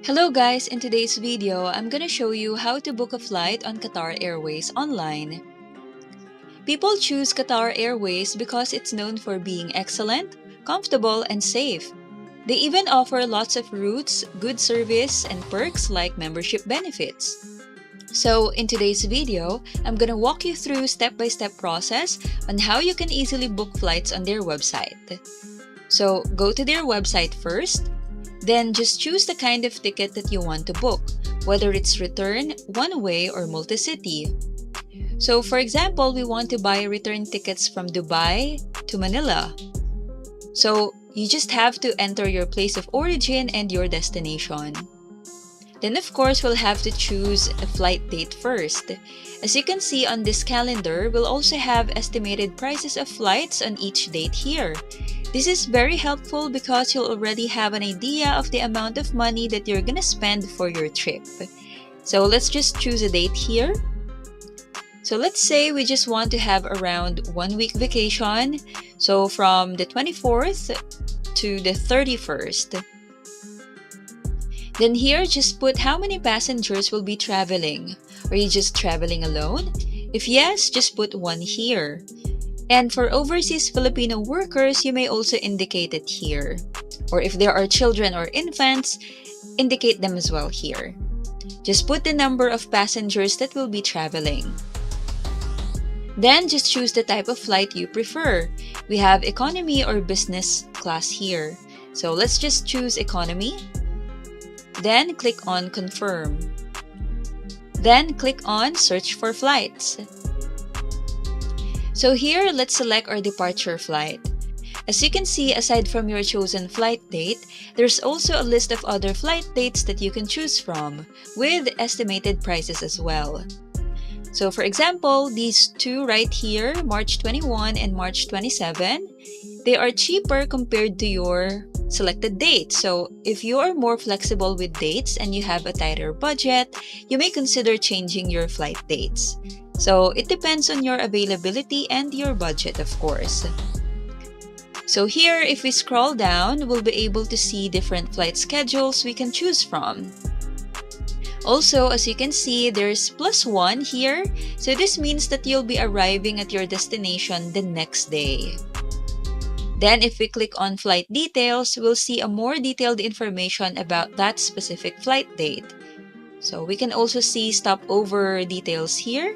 Hello guys, in today's video, I'm gonna show you how to book a flight on Qatar Airways online. People choose Qatar Airways because it's known for being excellent, comfortable, and safe. They even offer lots of routes, good service, and perks like membership benefits. So in today's video, I'm gonna walk you through step-by-step process on how you can easily book flights on their website. So go to their website first. Then just choose the kind of ticket that you want to book, whether it's return, one-way, or multi-city. So for example, we want to buy return tickets from Dubai to Manila. So you just have to enter your place of origin and your destination. Then of course, we'll have to choose a flight date first. As you can see on this calendar, we'll also have estimated prices of flights on each date here. This is very helpful because you'll already have an idea of the amount of money that you're gonna spend for your trip. So let's just choose a date here. So let's say we just want to have around 1 week vacation. So from the 24th to the 31st. Then here, just put how many passengers will be traveling. Are you just traveling alone? If yes, just put 1 here. And for overseas Filipino workers, you may also indicate it here. Or if there are children or infants, indicate them as well here. Just put the number of passengers that will be traveling. Then just choose the type of flight you prefer. We have economy or business class here. So let's just choose economy. Then click on confirm. Then click on search for flights. So here, let's select our departure flight. As you can see, aside from your chosen flight date, there's also a list of other flight dates that you can choose from, with estimated prices as well. So for example, these two right here, March 21 and March 27, they are cheaper compared to your selected date. So if you are more flexible with dates and you have a tighter budget, you may consider changing your flight dates. So it depends on your availability and your budget, of course. So here, if we scroll down, we'll be able to see different flight schedules we can choose from. Also, as you can see, there's +1 here. So this means that you'll be arriving at your destination the next day. Then if we click on flight details, we'll see a more detailed information about that specific flight date. So we can also see stopover details here.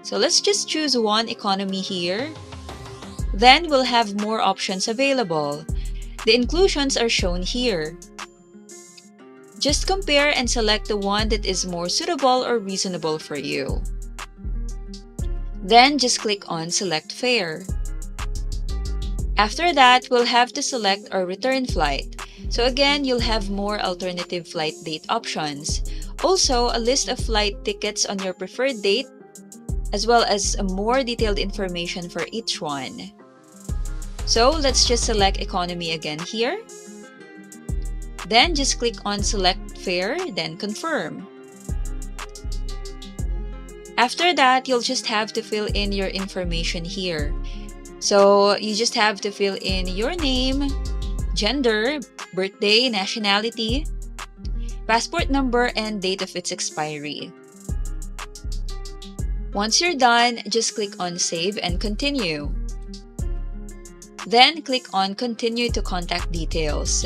So let's just choose one economy here. Then we'll have more options available. The inclusions are shown here. Just compare and select the one that is more suitable or reasonable for you. Then just click on select fare. After that, we'll have to select our return flight. So again, you'll have more alternative flight date options. Also, a list of flight tickets on your preferred date, as well as more detailed information for each one. So let's just select economy again here. Then just click on select fare, then confirm. After that, you'll just have to fill in your information here. So you just have to fill in your name, gender, birthday, nationality, passport number, and date of its expiry. Once you're done, just click on Save and Continue. Then click on Continue to Contact Details.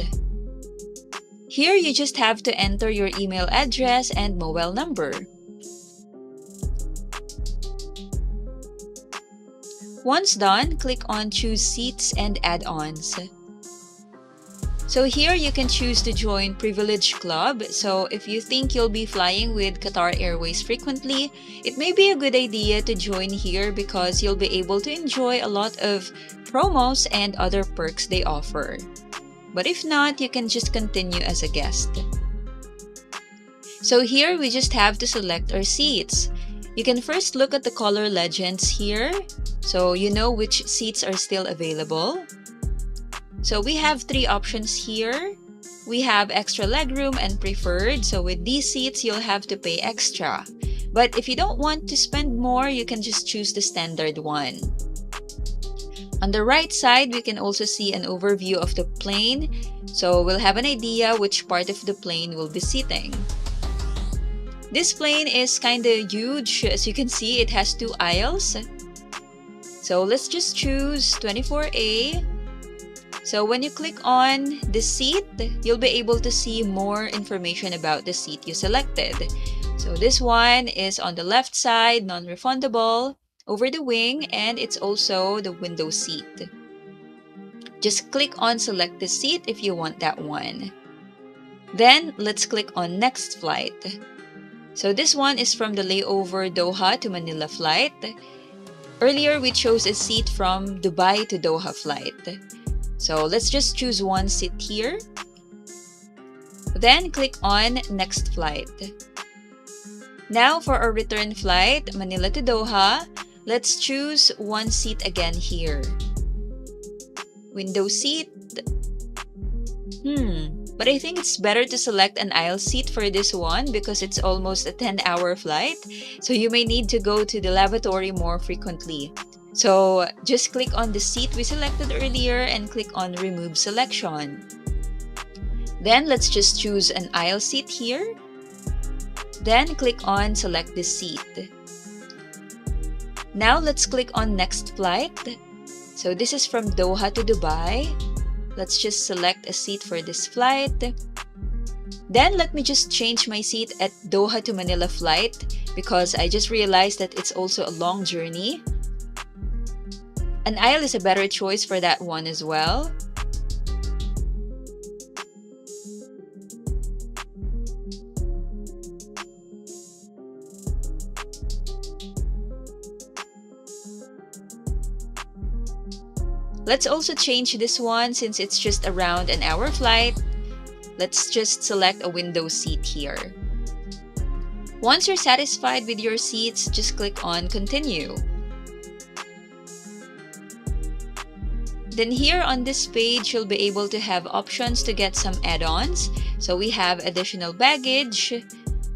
Here, you just have to enter your email address and mobile number. Once done, click on Choose Seats and Add-ons. So here, you can choose to join Privilege Club. So if you think you'll be flying with Qatar Airways frequently, it may be a good idea to join here because you'll be able to enjoy a lot of promos and other perks they offer. But if not, you can just continue as a guest. So here, we just have to select our seats. You can first look at the color legends here, so you know which seats are still available. So we have 3 options here. We have extra legroom and preferred. So with these seats, you'll have to pay extra. But if you don't want to spend more, you can just choose the standard one. On the right side, we can also see an overview of the plane, so we'll have an idea which part of the plane we'll be sitting. This plane is kinda huge. As you can see, it has 2 aisles. So let's just choose 24A. So when you click on the seat, you'll be able to see more information about the seat you selected. So this one is on the left side, non-refundable, over the wing, and it's also the window seat. Just click on select the seat if you want that one. Then let's click on next flight. So this one is from the layover Doha to Manila flight. Earlier we chose a seat from Dubai to Doha flight. So let's just choose one seat here. Then click on next flight. Now for our return flight, Manila to Doha, let's choose one seat again here. Window seat. But I think it's better to select an aisle seat for this one because it's almost a 10-hour flight. So you may need to go to the lavatory more frequently. So just click on the seat we selected earlier and click on remove selection. Then let's just choose an aisle seat here. Then click on select the seat. Now let's click on next flight. So this is from Doha to Dubai. Let's just select a seat for this flight. Then let me just change my seat at Doha to Manila flight because I just realized that it's also a long journey. An aisle is a better choice for that one as well. Let's also change this one since it's just around an hour flight. Let's just select a window seat here. Once you're satisfied with your seats, just click on continue. Then here on this page, you'll be able to have options to get some add-ons. So we have additional baggage.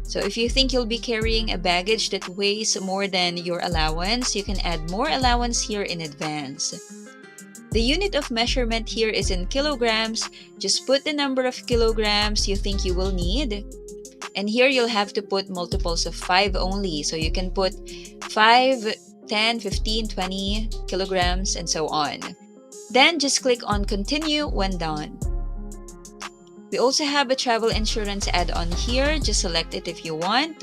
So if you think you'll be carrying a baggage that weighs more than your allowance, you can add more allowance here in advance. The unit of measurement here is in kilograms. Just put the number of kilograms you think you will need. And here you'll have to put multiples of 5 only. So you can put 5, 10, 15, 20 kilograms and so on. Then just click on continue when done. We also have a travel insurance add-on here. Just select it if you want.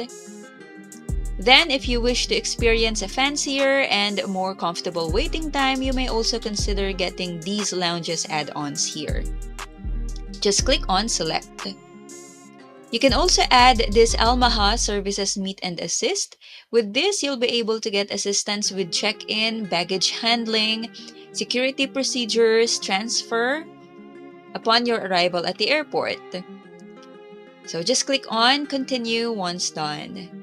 Then, if you wish to experience a fancier and more comfortable waiting time, you may also consider getting these lounges add-ons here. Just click on select. You can also add this Almaha Services Meet and Assist. With this, you'll be able to get assistance with check-in, baggage handling, security procedures, transfer upon your arrival at the airport. So just click on continue once done.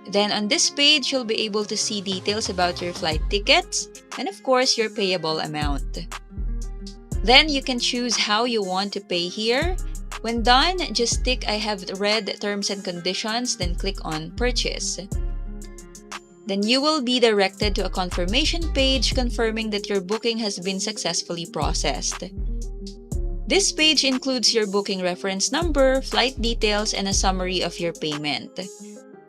Then on this page, you'll be able to see details about your flight tickets and of course your payable amount. Then you can choose how you want to pay here. When done, just tick I have read terms and conditions, then click on purchase. Then you will be directed to a confirmation page confirming that your booking has been successfully processed. This page includes your booking reference number, flight details, and a summary of your payment.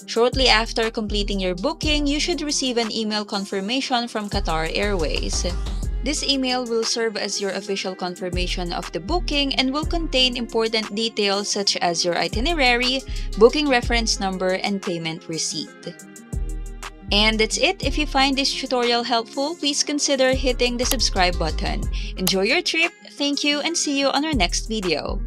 Shortly after completing your booking, you should receive an email confirmation from Qatar Airways. This email will serve as your official confirmation of the booking and will contain important details such as your itinerary, booking reference number, and payment receipt. And that's it. If you find this tutorial helpful, please consider hitting the subscribe button. Enjoy your trip, thank you, and see you on our next video.